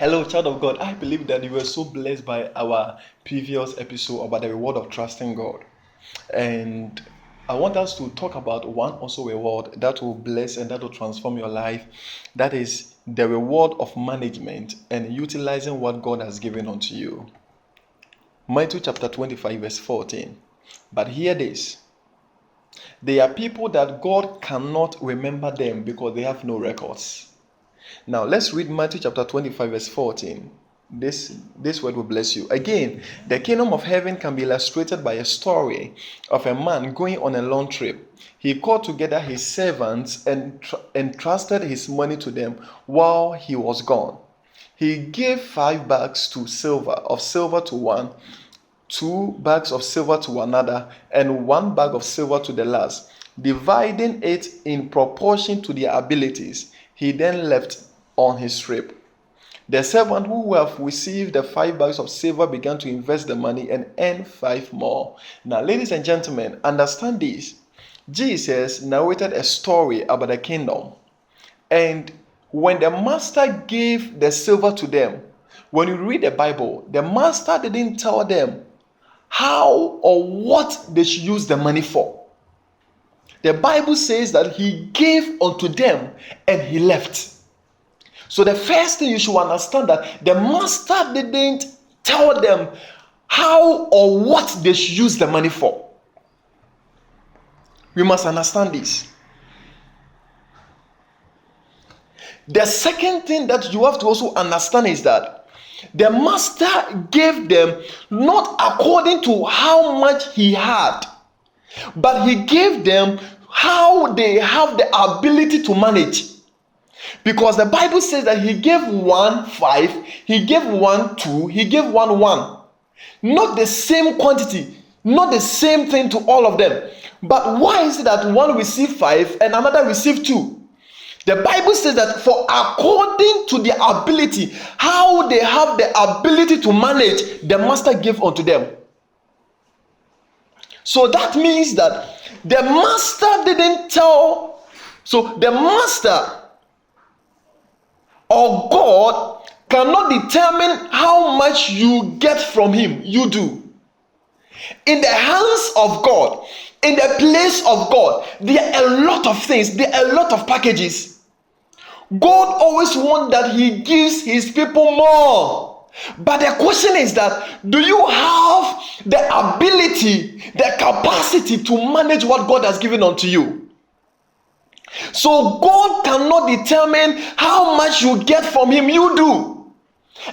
Hello, child of God. I believe that you were so blessed by our previous episode about the reward of trusting God. And I want us to talk about one also reward that will bless and that will transform your life. That is the reward of management and utilizing what God has given unto you. Matthew chapter 25, verse 14. But hear this. There are people that God cannot remember them because they have no records. Now, let's read Matthew chapter 25, verse 14. This word will bless you. Again, the kingdom of heaven can be illustrated by a story of a man going on a long trip. He called together his servants and entrusted his money to them while he was gone. He gave 5 bags of silver to one, 2 bags of silver to another, and 1 bag of silver to the last, dividing it in proportion to their abilities. He then left on his trip. The servant who have received the 5 bags of silver began to invest the money and earn 5 more. Now, ladies and gentlemen, understand this. Jesus narrated a story about the kingdom. And when the master gave the silver to them, when you read the Bible, the master didn't tell them how or what they should use the money for. The Bible says that he gave unto them and he left. So the first thing you should understand that the master didn't tell them how or what they should use the money for. We must understand this. The second thing that you have to also understand is that the master gave them not according to how much he had, but he gave them how they have the ability to manage. Because the Bible says that he gave 1 5, he gave 1 2, he gave 1 1. Not the same quantity, not the same thing to all of them. But why is it that one received 5 and another received 2? The Bible says that for according to their ability, how they have the ability to manage, the master gave unto them. So that means that the master didn't tell, so the master or God cannot determine how much you get from him. You do. In the hands of God, in the place of God, there are a lot of things, there are a lot of packages. God always wants that he gives his people more. But the question is that, do you have the ability, the capacity to manage what God has given unto you? So God cannot determine how much you get from him. You do.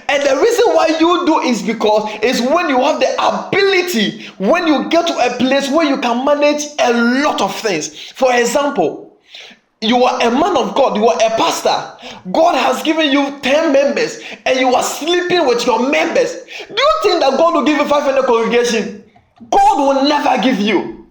And the reason why you do is because it's when you have the ability, when you get to a place where you can manage a lot of things. For example, you are a man of God, you are a pastor. God has given you 10 members and you are sleeping with your members. Do you think that God will give you 500 congregation? God will never give you.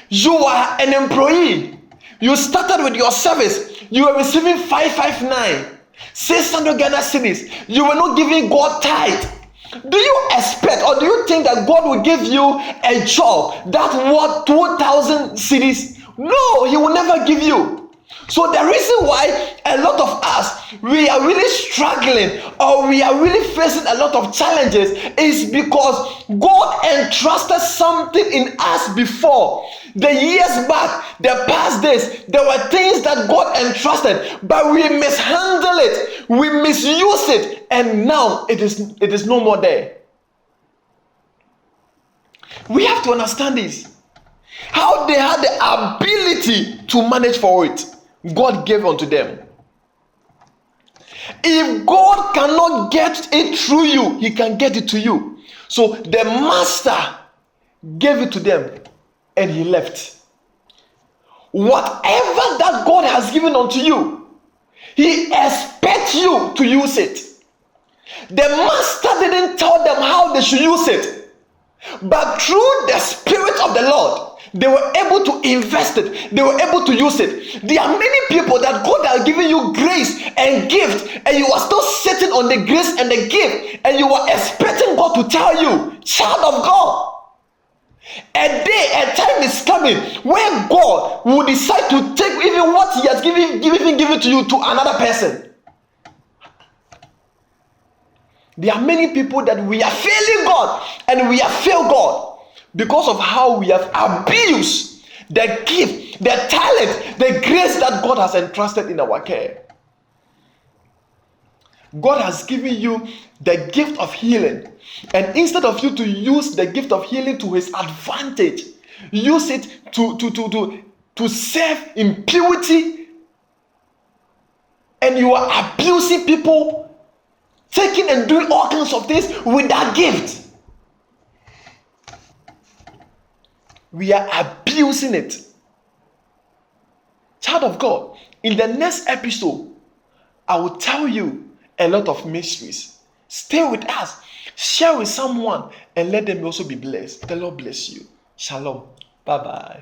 You are an employee. You started with your service. You were receiving 559, 600 Ghana cedis. You were not giving God tithe. Do you expect or do you think that God will give you a job that worth 2,000 cedis? No, he will never give you. So the reason why a lot of us, we are really struggling or we are really facing a lot of challenges is because God entrusted something in us before. The years back, the past days, there were things that God entrusted, but we mishandle it, we misuse it, and now it is no more there. We have to understand this. How they had the ability to manage for it, God gave unto them. If God cannot get it through you, he can get it to you. So the master gave it to them and he left. Whatever that God has given unto you, he expects you to use it. The master didn't tell them how they should use it, but through the Spirit of the Lord, they were able to invest it. They were able to use it. There are many people that God has given you grace and gift, and you are still sitting on the grace and the gift, and you are expecting God to tell you, child of God. A time is coming where God will decide to take even what he has given to you to another person. There are many people that we are failing God and we have failed God because of how we have abused the gift, the talent, the grace that God has entrusted in our care. God has given you the gift of healing, and instead of you to use the gift of healing to his advantage, use it to serve in purity, and you are abusing people, taking and doing all kinds of things with that gift. We are abusing it. Child of God, in the next episode, I will tell you a lot of mysteries. Stay with us, share with someone, and let them also be blessed. The Lord bless you. Shalom. Bye bye.